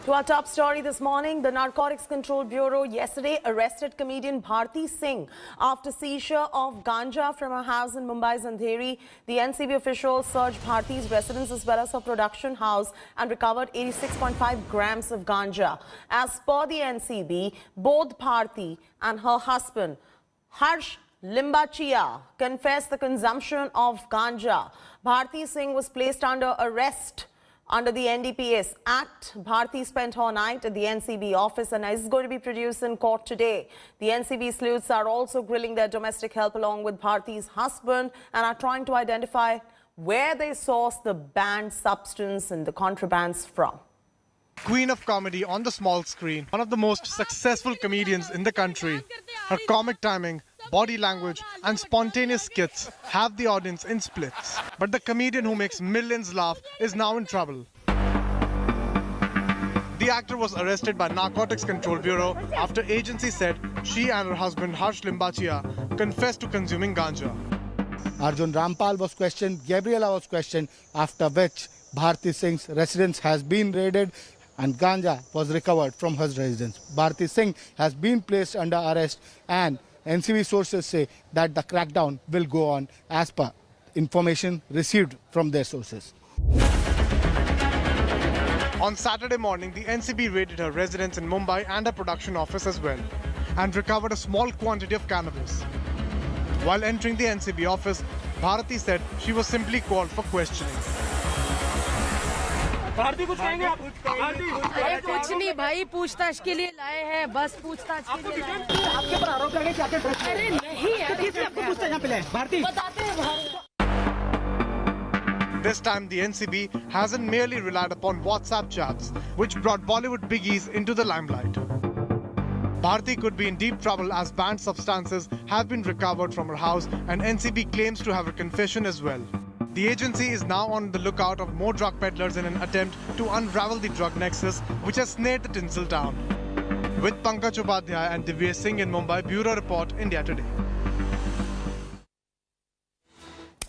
To our top story this morning, the Narcotics Control Bureau yesterday arrested comedian Bharti Singh after seizure of ganja from her house in Mumbai's Andheri. The NCB officials searched Bharti's residence as well as her production house and recovered 86.5 grams of ganja. As per the NCB, both Bharti and her husband, Harsh Limbachia, confessed the consumption of ganja. Bharti Singh was placed under arrest under the NDPS Act. Bharti spent her night at the NCB office and is going to be produced in court today. The NCB sleuths are also grilling their domestic help along with Bharti's husband and are trying to identify where they source the banned substance and the contrabands from. Queen of comedy on the small screen, one of the most successful comedians in the country. Her comic timing, body language and spontaneous skits have the audience in splits. But the comedian who makes millions laugh is now in trouble. The actor was arrested by Narcotics Control Bureau after agency said she and her husband Harsh Limbachia confessed to consuming ganja. Arjun Rampal was questioned, Gabriela was questioned, after which Bharti Singh's residence has been raided and ganja was recovered from her residence. Bharti Singh has been placed under arrest and NCB sources say that the crackdown will go on as per information received from their sources. On Saturday morning, the NCB raided her residence in Mumbai and her production office as well and recovered a small quantity of cannabis. While entering the NCB office, Bharti said she was simply called for questioning. Bharti कुछ कहेंगे आप? अरे कुछ नहीं भाई, पूछताछ के लिए लाए हैं, बस पूछताछ के लिए लाए हैं। आपके पर आरोप लगे क्या क्या? अरे नहीं यार, किसने आपको पूछताछ यहाँ पे लाए? भारती बताते हैं Bharti. This time, the NCB hasn't merely relied upon WhatsApp chats, which brought Bollywood biggies into the limelight. Bharti could be in deep trouble as banned substances have been recovered from her house and NCB claims to have a confession as well. The agency is now on the lookout of more drug peddlers in an attempt to unravel the drug nexus which has snared the tinsel town. With Pankaj Upadhyay and Divyesh Singh in Mumbai, Bureau Report, India Today.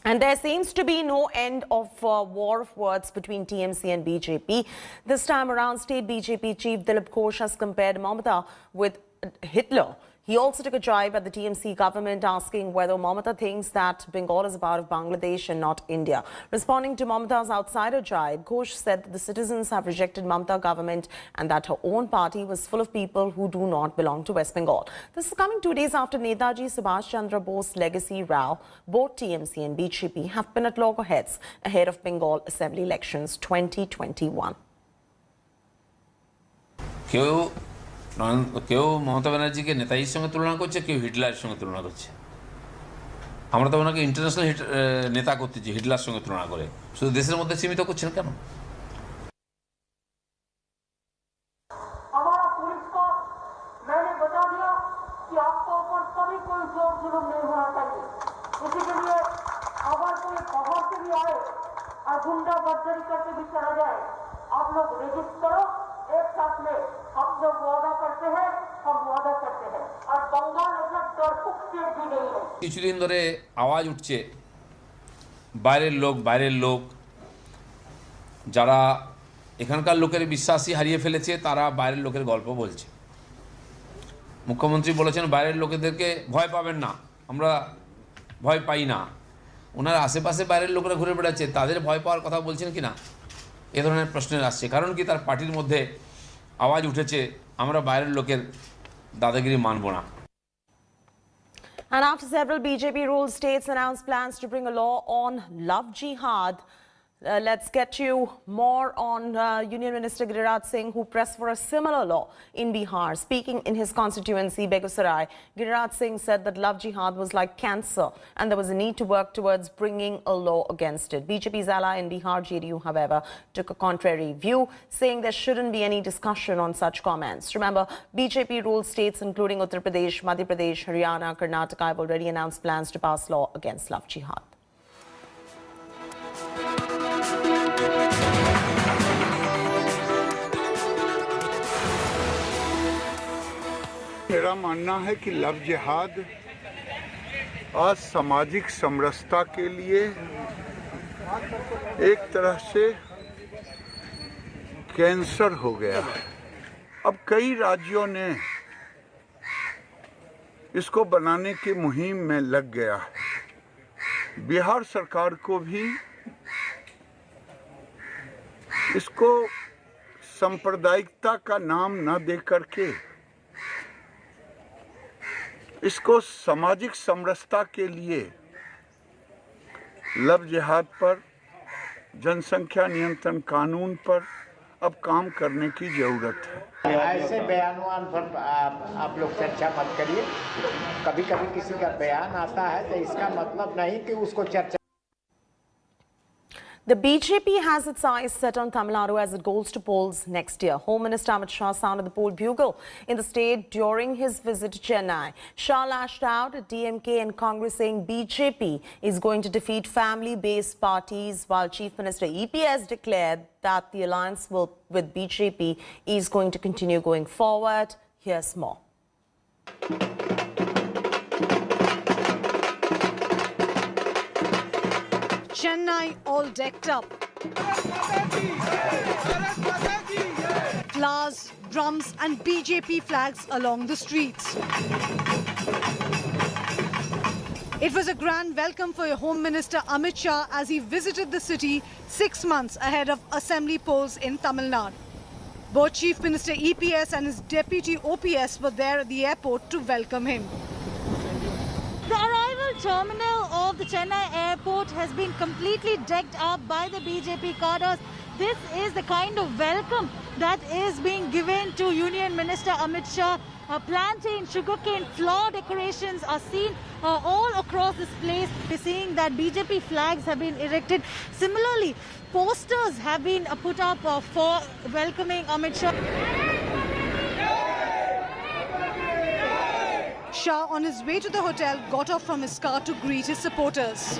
And there seems to be no end of war of words between TMC and BJP. This time around, state BJP chief Dilip Ghosh has compared Mamata with Hitler. He also took a jibe at the TMC government, asking whether Mamata thinks that Bengal is a part of Bangladesh and not India. Responding to Mamata's outsider jibe, Ghosh said that the citizens have rejected Mamata government and that her own party was full of people who do not belong to West Bengal. This is coming 2 days after Netaji Subhash Chandra Bose legacy row. Both TMC and BJP have been at loggerheads ahead of Bengal Assembly elections 2021. কেউ মমতা ব্যানার্জিকে নেতাজির সঙ্গে তুলনা করছে, কেউ হিটলারের সঙ্গে তুলনা করছে। আমরা তো ওনাকে ইন্টারন্যাশনাল নেতা করতেছি হিটলারের সঙ্গে তুলনা করে, শুধু দেশের মধ্যে সীমিত করছেন কেন? हमारा पुलिस को मैंने बता दिया कि आपके ऊपर कभी कोई जोर जुलूम नहीं होना चाहिए। इसी के लिए अगर कोई बाहर से भी आए और गुंडा बदतमीजी करके भी चला जाए, आप लोग रजिस्टर करो, एक साथ में हम लोग वादा करते हैं, हम वादा करते हैं और बंगाल ऐसा डरपोक स्टेट भी नहीं है। কিছুদিন ধরে আওয়াজ উঠছে বাইরের লোক যারা এখানকার লোকের বিশ্বাসই হারিয়ে ফেলেছে, তারা বাইরের লোকের গল্প বলছে। মুখ্যমন্ত্রী বলেছেন বাইরের লোকেদেরকে ভয় পাবেন না, আমরা ভয় পাই না। ওনার আশেপাশে বাইরের লোকেরা ঘুরে বেড়াচ্ছে, তাদের ভয় পাওয়ার কথা বলছেন কিনা এ ধরনের প্রশ্ন আসছে। কারণ কি, তার পার্টির মধ্যে আওয়াজ উঠেছে আমরা বাইরের লোকের দাদাগিরি মানব না। And after several BJP-ruled states announced plans to bring a law on love jihad, let's get you more on Union Minister Giriraj Singh, who pressed for a similar law in Bihar. Speaking in his constituency, Begusarai, Giriraj Singh said that love jihad was like cancer and there was a need to work towards bringing a law against it. BJP's ally in Bihar, JDU, however, took a contrary view, saying there shouldn't be any discussion on such comments. Remember, BJP-ruled states including Uttar Pradesh, Madhya Pradesh, Haryana, Karnataka have already announced plans to pass law against love jihad. मेरा मानना है कि love जिहाद आज सामाजिक समरसता के लिए एक तरह से कैंसर हो गया है। अब कई राज्यों ने इसको बनाने की मुहिम में लग गया है। बिहार सरकार को भी इसको सांप्रदायिकता का नाम न दे करके इसको सामाजिक समरसता के लिए लव जिहाद पर, जनसंख्या नियंत्रण कानून पर अब काम करने की जरूरत है। ऐसे बयानवान पर आप लोग चर्चा मत करिए। कभी कभी किसी का बयान आता है तो इसका मतलब नहीं कि उसको चर्चा। The BJP has its eyes set on Tamil Nadu as it goes to polls next year. Home Minister Amit Shah sounded the poll bugle in the state during his visit to Chennai. Shah lashed out at DMK and Congress, saying BJP is going to defeat family-based parties, while Chief Minister EPS declared that the alliance with BJP is going to continue going forward. Here's more. Chennai all decked up. Flowers, drums and BJP flags along the streets. It was a grand welcome for Home Minister Amit Shah as he visited the city 6 months ahead of assembly polls in Tamil Nadu. Both Chief Minister EPS and his deputy OPS were there at the airport to welcome him. The arrival terminal of the Chennai airport has been completely decked up by the BJP cadres. This is the kind of welcome that is being given to Union Minister Amit Shah. Plantain, sugarcane, flower decorations are seen all across this place. We're seeing that BJP flags have been erected. Similarly, posters have been put up for welcoming Amit Shah. Shah, on his way to the hotel, got off from his car to greet his supporters.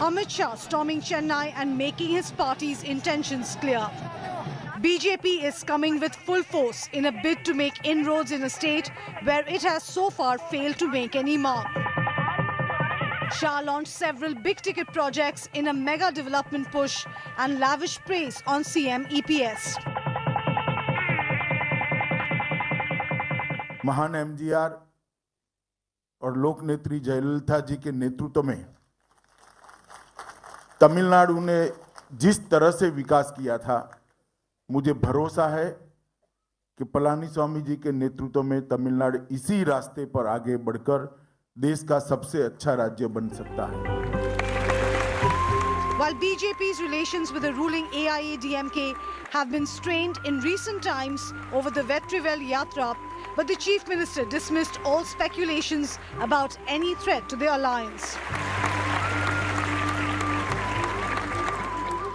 Amit Shah storming Chennai and making his party's intentions clear. BJP is coming with full force in a bid to make inroads in a state where it has so far failed to make any mark. Shah launched several big-ticket projects in a mega development push and lavish praise on CM EPS. महान MGR और लोक नेत्री जयललिता जी के नेतृत्व में तमिलनाडु ने जिस तरह से विकास किया था, मुझे भरोसा है कि पलानीस्वामी जी के नेतृत्व में तमिलनाडु इसी रास्ते पर आगे बढ़कर देश का सबसे अच्छा राज्य बन सकता है। While BJP's relations with the ruling AIADMK have been strained in recent times over the Vetrivel Yatra, but the Chief Minister dismissed all speculations about any threat to the alliance.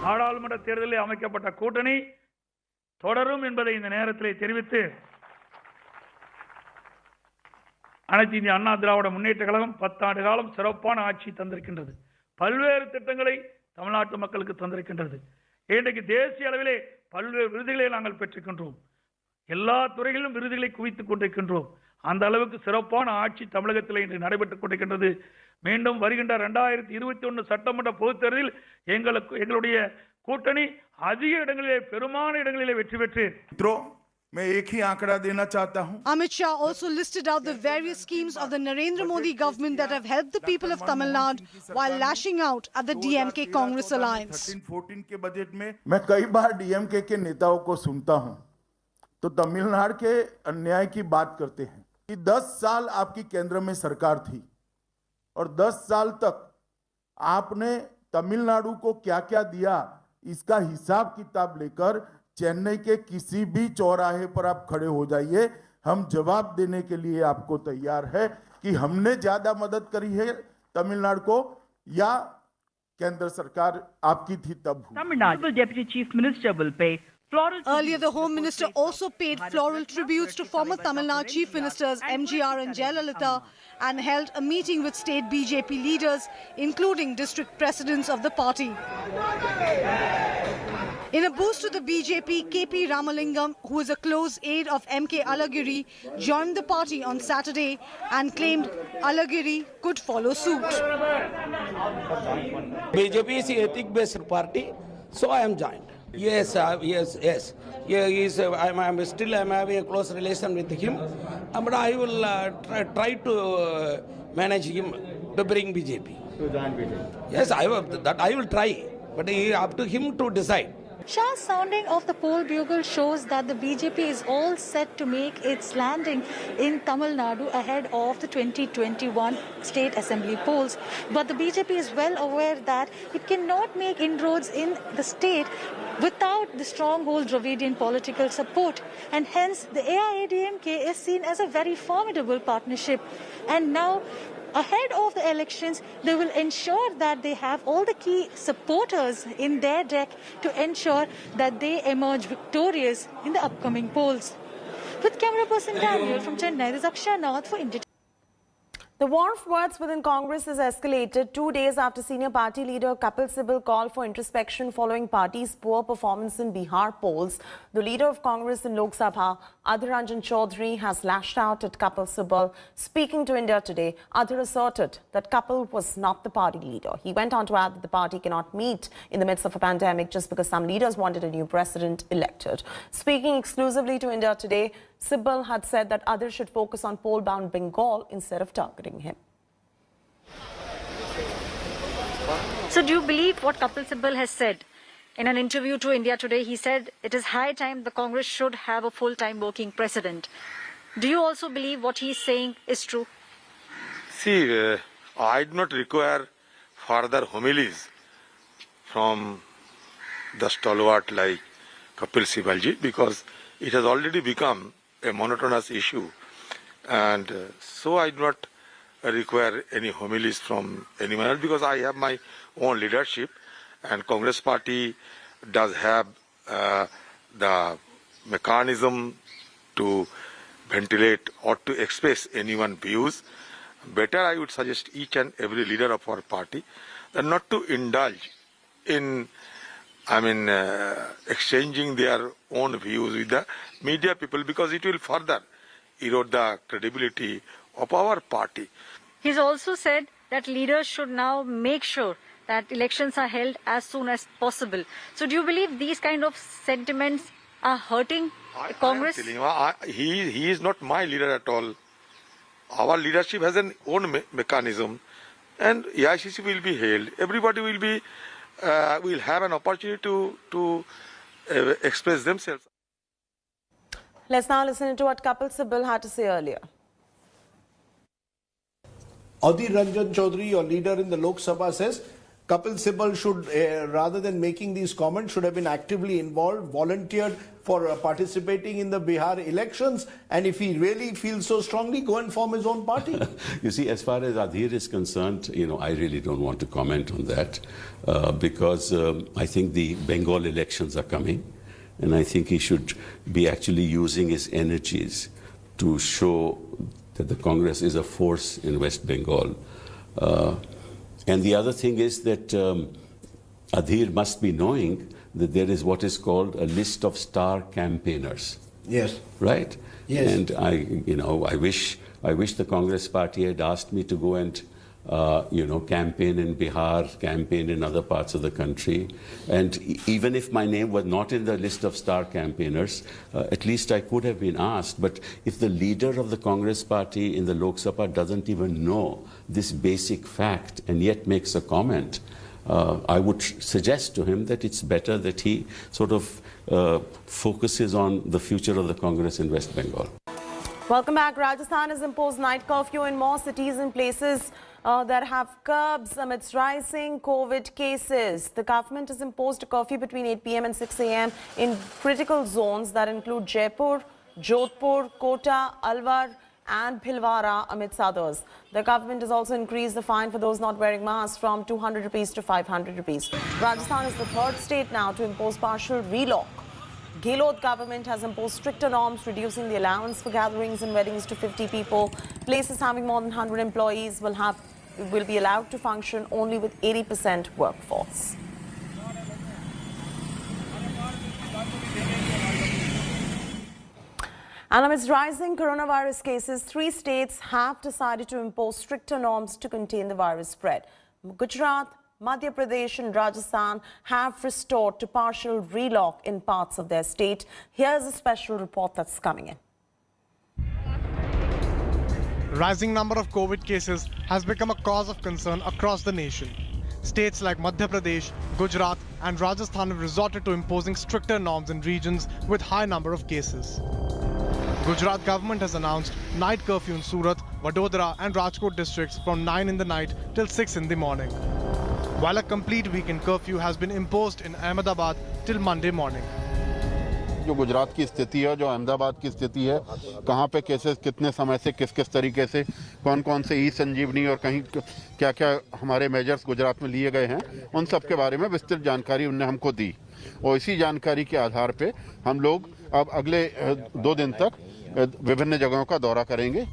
நாடாளுமன்ற தேர்தலில் அமைக்கப்பட்ட கூட்டணி தொடரும் என்பதை இந்த நேரத்தில் தெரிவித்து அனைத்து இந்திய அண்ணா திராவிட முன்னேற்ற கழகம் 10 ஆண்டு காலம் சிறப்பான ஆட்சி தந்திருக்கின்றது. பல்வேறு திட்டங்களை தமிழ்நாட்டு மக்களுக்கு தந்திருக்கின்றது. இன்றைக்கு தேசிய அளவிலே பல்வேறு விருதுகளை நாங்கள் பெற்றிருக்கின்றோம். எல்லா துறைகளிலும் விருதுகளை குவித்துக் கொண்டிருக்கின்றோம். அந்த அளவுக்கு சிறப்பான ஆட்சி தமிழகத்தில் இன்று நடைபெற்றுக் கொண்டிருக்கின்றது. மீண்டும் வருகின்ற 2021 சட்டமன்ற பொதுத் தேர்தலில் எங்களுடைய கூட்டணி அதிக இடங்களிலே பெருமான இடங்களிலே வெற்றி பெற்று मैं एक ही आंकड़ा देना चाहता हूं। Amit Shah also listed out the various schemes of the Narendra Modi government that have helped the people of Tamil Nadu while lashing out at the DMK Congress alliance. 13-14 के बजट में मैं कई बार डीएमके के नेताओं को सुनता हूं तो तमिलनाडु के अन्याय की बात करते हैं कि 10 साल आपकी केंद्र में सरकार थी और 10 साल तक आपने तमिलनाडु को क्या-क्या दिया, इसका हिसाब किताब लेकर चेन्नई के किसी भी चौराहे पर आप खड़े हो जाइए, हम जवाब देने के लिए आपको तैयार है कि हमने ज्यादा मदद करी है तमिलनाडु को या केंद्र सरकार आपकी थी तब। Tamil Deputy Chief Minister will pay floral. Earlier, the Home Minister also paid floral tributes to former Tamil Nadu Chief Ministers MGR and Jayalalitha and held a meeting with state BJP leaders, including district presidents of the party. In a boost to the BJP, KP Ramalingam, who is a close aide of MK Alagiri, joined the party on Saturday and claimed Alagiri could follow suit. BJP is an ethic-based party. So I am joined. Yes. Yeah, I'm having a close relation with him, but I will try to manage him to bring BJP. To join BJP. Yes, I will try, but up to him to decide. Shah's sounding of the poll bugle shows that the BJP is all set to make its landing in Tamil Nadu ahead of the 2021 state assembly polls. But the BJP is well aware that it cannot make inroads in the state without the stronghold Dravidian political support. And hence, the AIADMK is seen as a very formidable partnership. And now, ahead of the elections, they will ensure that they have all the key supporters in their deck to ensure that they emerge victorious in the upcoming polls. With camera person Daniel from Chennai, this is Akshay Nath for India. The war of words within Congress has escalated 2 days after senior party leader Kapil Sibal called for introspection following party's poor performance in Bihar polls. The leader of Congress in Lok Sabha, Adhir Ranjan Chaudhary, has lashed out at Kapil Sibal. Speaking to India Today, Adhir asserted that Kapil was not the party leader. He went on to add that the party cannot meet in the midst of a pandemic just because some leaders wanted a new president elected. Speaking exclusively to India Today, Sibal had said that Adhir should focus on poll-bound Bengal instead of targeting him. So do you believe what Kapil Sibal has said? In an interview to India Today, he said it is high time the Congress should have a full-time working president. Do you also believe what he is saying is true? See, I do not require further homilies from the stalwart like Kapil Sibalji because it has already become a monotonous issue, and so I do not require any homilies from anyone else because I have my own leadership, and Congress Party does have the mechanism to ventilate or to express anyone's views. Better, I would suggest each and every leader of our party that not to indulge in exchanging their own views with the media people because it will further erode the credibility of our party. He's also said that leaders should now make sure that elections are held as soon as possible. So do you believe these kind of sentiments are hurting the Congress? He is not my leader at all. Our leadership has an own mechanism, and AICC will be held. Everybody will be will have an opportunity to express themselves. Let's now listen to what Kapil Sibal had to say earlier. Adhir Ranjan Chaudhary, your leader in the Lok Sabha, says Kapil Sibal should, rather than making these comments, should have been actively involved, volunteered for participating in the Bihar elections, and if he really feels so strongly, go and form his own party. You see, as far as Adhir is concerned, I really don't want to comment on that because I think the Bengal elections are coming, and I think he should be actually using his energies to show that the Congress is a force in West Bengal. And the other thing is that Adhir must be knowing that there is what is called a list of star campaigners. Yes. Right? Yes. And I wish the Congress party had asked me to go and campaign in Bihar, campaign in other parts of the country. And even if my name was not in the list of star campaigners, at least I could have been asked. But if the leader of the Congress party in the Lok Sabha doesn't even know this basic fact and yet makes a comment, I would suggest to him that it's better that he sort of focuses on the future of the Congress in West Bengal. Welcome back. Rajasthan has imposed night curfew in more cities and places that have curbs amidst rising COVID cases. The government has imposed a curfew between 8 p.m. and 6 a.m. in critical zones that include Jaipur, Jodhpur, Kota, Alwar and Bhilwara, amidst others. The government has also increased the fine for those not wearing masks from 200 rupees to 500 rupees. Rajasthan is the third state now to impose partial relock. Gehlot government has imposed stricter norms, reducing the allowance for gatherings and weddings to 50 people. Places having more than 100 employees will be allowed to function only with 80% workforce. And amidst rising coronavirus cases, 3 states have decided to impose stricter norms to contain the virus spread: Gujarat, Madhya Pradesh and Rajasthan have restored to partial relock in parts of their state. Here's a special report that's coming in. Rising number of COVID cases has become a cause of concern across the nation. States like Madhya Pradesh, Gujarat and Rajasthan have resorted to imposing stricter norms in regions with high number of cases. Gujarat government has announced night curfew in Surat, Vadodara and Rajkot districts from 9 in the night till 6 in the morning. While a complete weekend curfew has been imposed in Ahmedabad till Monday morning. जो गुजरात की स्थिति है, जो अहमदाबाद की स्थिति है, कहाँ पे केसेस कितने समय से किस तरीके से कौन से ई संजीवनी और कहीं क्या हमारे मेजर्स गुजरात में लिए गए हैं, उन सब के बारे में विस्तृत जानकारी उन्होंने हमको दी और इसी जानकारी के आधार पे हम लोग अब अगले 2 दिन तक विभिन्न जगहों का दौरा करेंगे.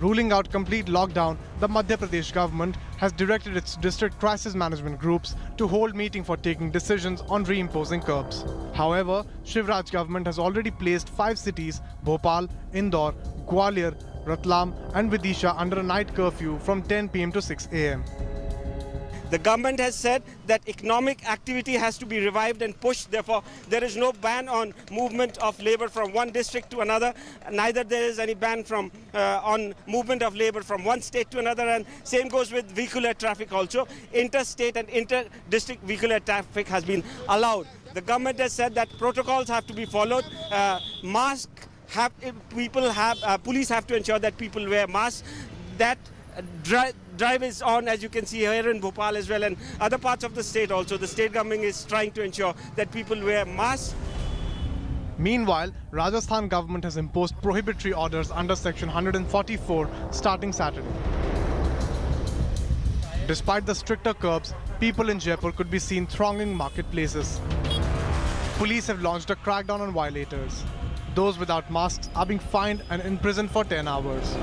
Ruling out complete lockdown, the Madhya Pradesh government has directed its district crisis management groups to hold meeting for taking decisions on reimposing curbs. However, Shivraj government has already placed 5 cities, Bhopal, Indore, Gwalior, Ratlam and Vidisha under a night curfew from 10 p.m. to 6 a.m. The government has said that economic activity has to be revived and pushed. Therefore, there is no ban on movement of labor from one district to another. Neither there is any ban from on movement of labor from one state to another. And same goes with vehicular traffic also. Interstate and inter-district vehicular traffic has been allowed. The government has said that protocols have to be followed. Police have to ensure that people wear masks. That drive is on, as you can see here in Bhopal as well, and other parts of the state also. The state government is trying to ensure that people wear masks. Meanwhile, Rajasthan government has imposed prohibitory orders under section 144 starting Saturday. Despite the stricter curbs, people in Jaipur could be seen thronging marketplaces. Police have launched a crackdown on violators. Those without masks are being fined and imprisoned for 10 hours.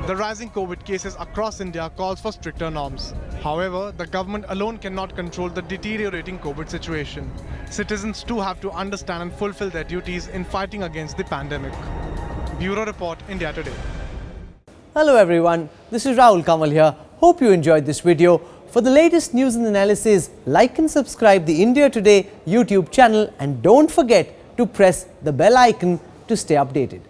The rising COVID cases across India calls for stricter norms. However, the government alone cannot control the deteriorating COVID situation. Citizens too have to understand and fulfill their duties in fighting against the pandemic. Bureau Report, India Today. Hello everyone, this is Rahul Kamal here. Hope you enjoyed this video. For the latest news and analysis, like and subscribe the India Today YouTube channel and don't forget to press the bell icon to stay updated.